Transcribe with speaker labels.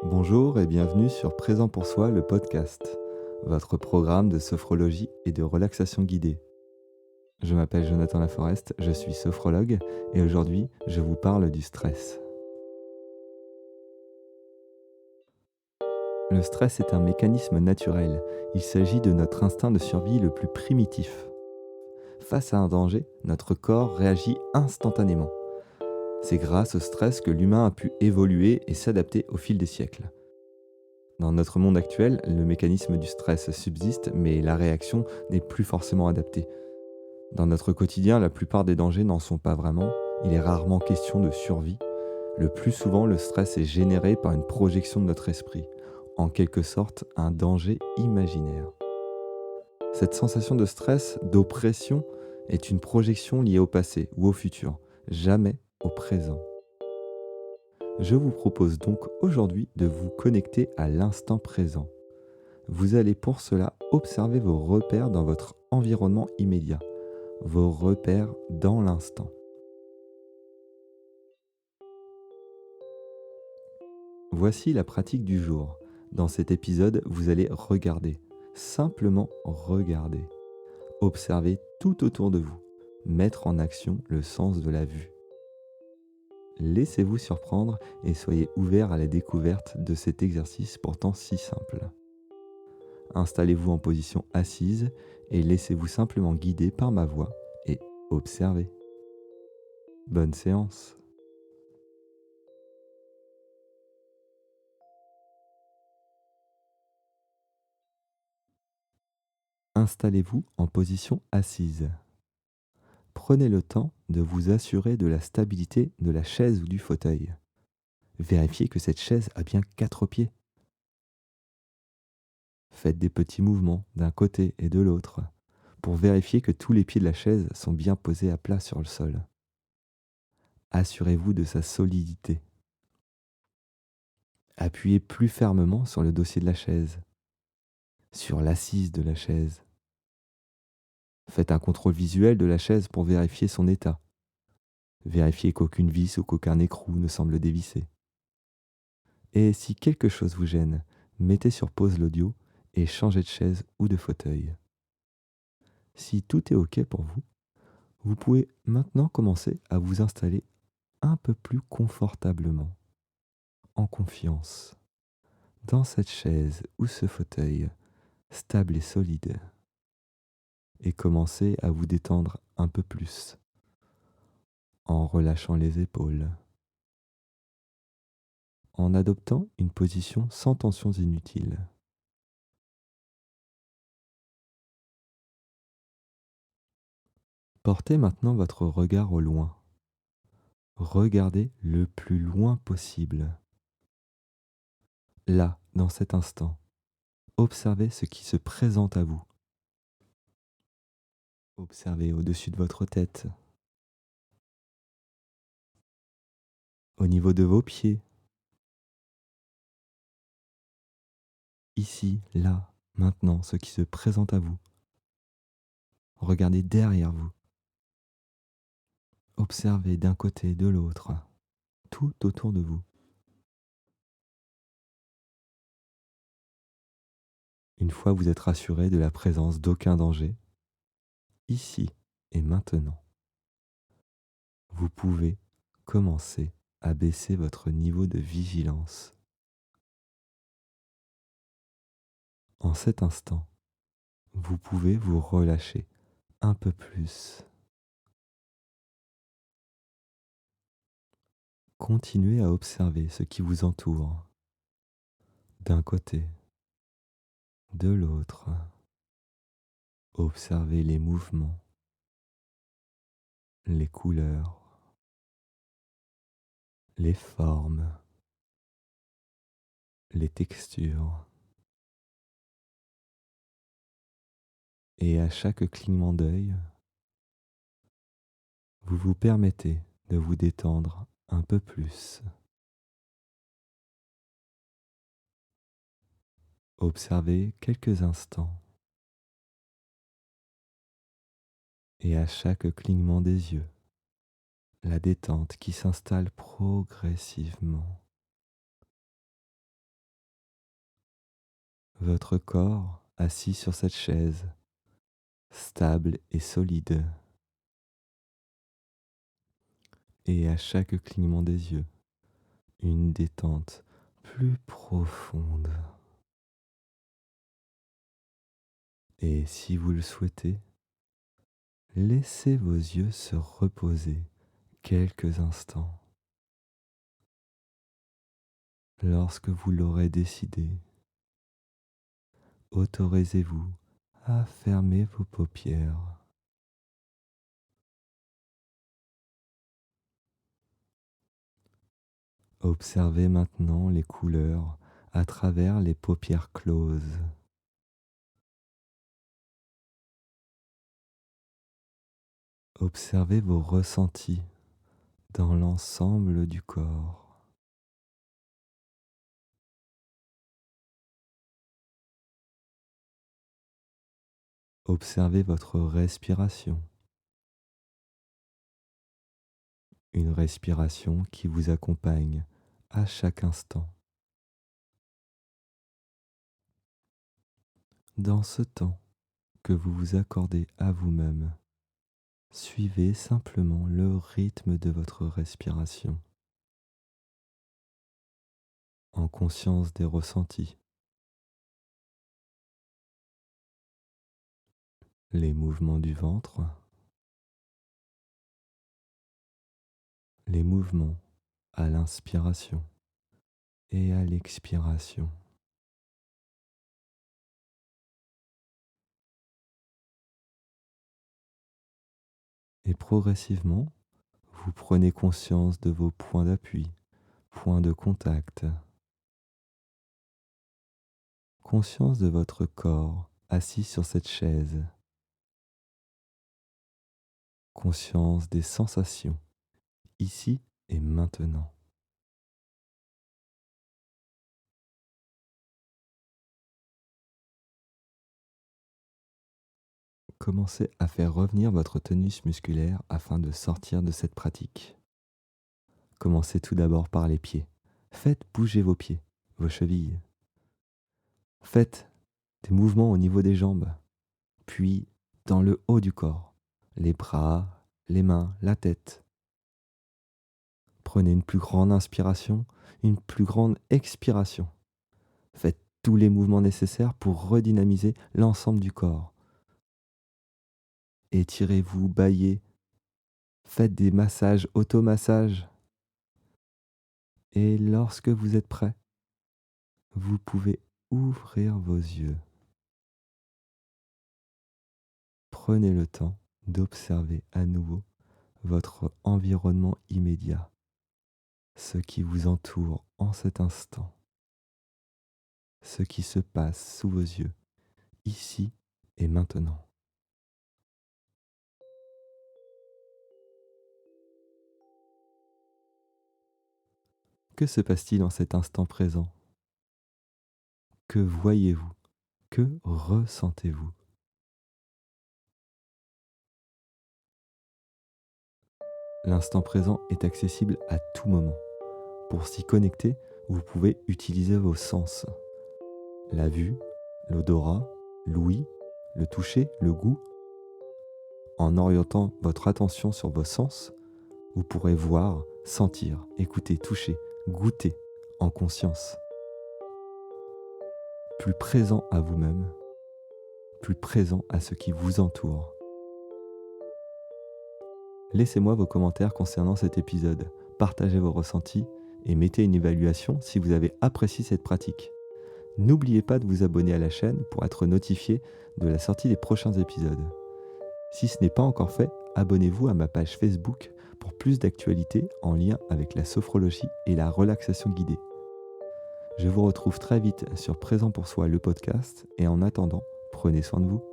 Speaker 1: Bonjour et bienvenue sur Présent pour soi, le podcast, votre programme de sophrologie et de relaxation guidée. Je m'appelle Jonathan Laforest, je suis sophrologue et aujourd'hui je vous parle du stress. Le stress est un mécanisme naturel, il s'agit de notre instinct de survie le plus primitif. Face à un danger, notre corps réagit instantanément. C'est grâce au stress que l'humain a pu évoluer et s'adapter au fil des siècles. Dans notre monde actuel, le mécanisme du stress subsiste, mais la réaction n'est plus forcément adaptée. Dans notre quotidien, la plupart des dangers n'en sont pas vraiment. Il est rarement question de survie. Le plus souvent, le stress est généré par une projection de notre esprit, en quelque sorte un danger imaginaire. Cette sensation de stress, d'oppression, est une projection liée au passé ou au futur, jamais au présent. Je vous propose donc aujourd'hui de vous connecter à l'instant présent. Vous allez pour cela observer vos repères dans votre environnement immédiat, vos repères dans l'instant. Voici la pratique du jour. Dans cet épisode, vous allez regarder, simplement regarder, observer tout autour de vous, mettre en action le sens de la vue. Laissez-vous surprendre et soyez ouvert à la découverte de cet exercice pourtant si simple. Installez-vous en position assise et laissez-vous simplement guider par ma voix et observez. Bonne séance. Installez-vous en position assise. Prenez le temps de vous assurer de la stabilité de la chaise ou du fauteuil. Vérifiez que cette chaise a bien 4 pieds. Faites des petits mouvements d'un côté et de l'autre pour vérifier que tous les pieds de la chaise sont bien posés à plat sur le sol. Assurez-vous de sa solidité. Appuyez plus fermement sur le dossier de la chaise, sur l'assise de la chaise. Faites un contrôle visuel de la chaise pour vérifier son état. Vérifiez qu'aucune vis ou qu'aucun écrou ne semble dévissé. Et si quelque chose vous gêne, mettez sur pause l'audio et changez de chaise ou de fauteuil. Si tout est OK pour vous, vous pouvez maintenant commencer à vous installer un peu plus confortablement, en confiance, dans cette chaise ou ce fauteuil, stable et solide, et commencez à vous détendre un peu plus, en relâchant les épaules, en adoptant une position sans tensions inutiles. Portez maintenant votre regard au loin. Regardez le plus loin possible. Là, dans cet instant, observez ce qui se présente à vous. Observez au-dessus de votre tête, au niveau de vos pieds, ici, là, maintenant, ce qui se présente à vous. Regardez derrière vous. Observez d'un côté, de l'autre, tout autour de vous. Une fois vous êtes rassuré de la présence d'aucun danger, ici et maintenant, vous pouvez commencer à baisser votre niveau de vigilance. En cet instant, vous pouvez vous relâcher un peu plus. Continuez à observer ce qui vous entoure, d'un côté, de l'autre. Observez les mouvements, les couleurs, les formes, les textures. Et à chaque clignement d'œil, vous vous permettez de vous détendre un peu plus. Observez quelques instants et à chaque clignement des yeux, la détente qui s'installe progressivement. votre corps assis sur cette chaise, stable et solide. Et à chaque clignement des yeux, une détente plus profonde. Et si vous le souhaitez, laissez vos yeux se reposer quelques instants. Lorsque vous l'aurez décidé, autorisez-vous à fermer vos paupières. Observez maintenant les couleurs à travers les paupières closes. Observez vos ressentis dans l'ensemble du corps. Observez votre respiration. Une respiration qui vous accompagne à chaque instant. Dans ce temps que vous vous accordez à vous-même, suivez simplement le rythme de votre respiration, en conscience des ressentis, les mouvements du ventre, les mouvements à l'inspiration et à l'expiration. Et progressivement, vous prenez conscience de vos points d'appui, points de contact, conscience de votre corps assis sur cette chaise, conscience des sensations, ici et maintenant. Commencez à faire revenir votre tonus musculaire afin de sortir de cette pratique. Commencez tout d'abord par les pieds. Faites bouger vos pieds, vos chevilles. Faites des mouvements au niveau des jambes, puis dans le haut du corps, les bras, les mains, la tête. Prenez une plus grande inspiration, une plus grande expiration. Faites tous les mouvements nécessaires pour redynamiser l'ensemble du corps. Étirez-vous, bâillez. Faites des massages, automassages. Et lorsque vous êtes prêt, vous pouvez ouvrir vos yeux. Prenez le temps d'observer à nouveau votre environnement immédiat, ce qui vous entoure en cet instant, ce qui se passe sous vos yeux, ici et maintenant. Que se passe-t-il en cet instant présent? Que voyez-vous? Que ressentez-vous? L'instant présent est accessible à tout moment. Pour s'y connecter, vous pouvez utiliser vos sens. La vue, l'odorat, l'ouïe, le toucher, le goût. En orientant votre attention sur vos sens, vous pourrez voir, sentir, écouter, toucher, goûter en conscience. Plus présent à vous-même, plus présent à ce qui vous entoure. Laissez-moi vos commentaires concernant cet épisode, partagez vos ressentis et mettez une évaluation si vous avez apprécié cette pratique. N'oubliez pas de vous abonner à la chaîne pour être notifié de la sortie des prochains épisodes. Si ce n'est pas encore fait, abonnez-vous à ma page Facebook pour plus d'actualités en lien avec la sophrologie et la relaxation guidée. Je vous retrouve très vite sur Présent pour soi le podcast et en attendant, prenez soin de vous.